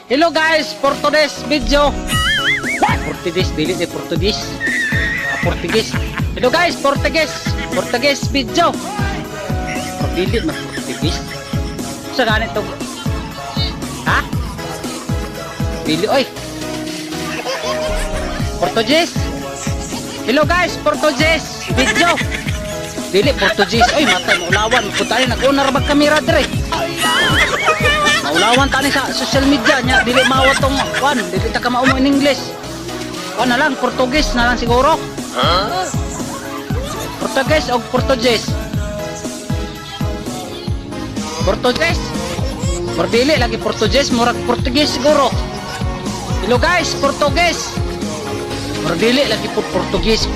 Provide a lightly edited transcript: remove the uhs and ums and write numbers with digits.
Hello guys, for today's video. Portuguese, dili ni Portuguese. Portuguese. Hello guys, Portuguese video. Dili na Portuguese. Sa ganito. Ha? Dili oy. Portuguese. Hello guys, Portuguese video. Dili Portuguese. Oy, matay mo ulawan. Punta rin nag-unar bag kamera dire. Maulawan tani sa social media nya, dili mawat tong kwan, dili ta ka maumo in English. Kwan na lang Portuguese na lang siguro. Portuguese o Portuguese? Portuguese? Mordili lagi Portuguese, murag Portuguese siguro. Hello guys, Portuguese. Mordili lagi po Portuguese.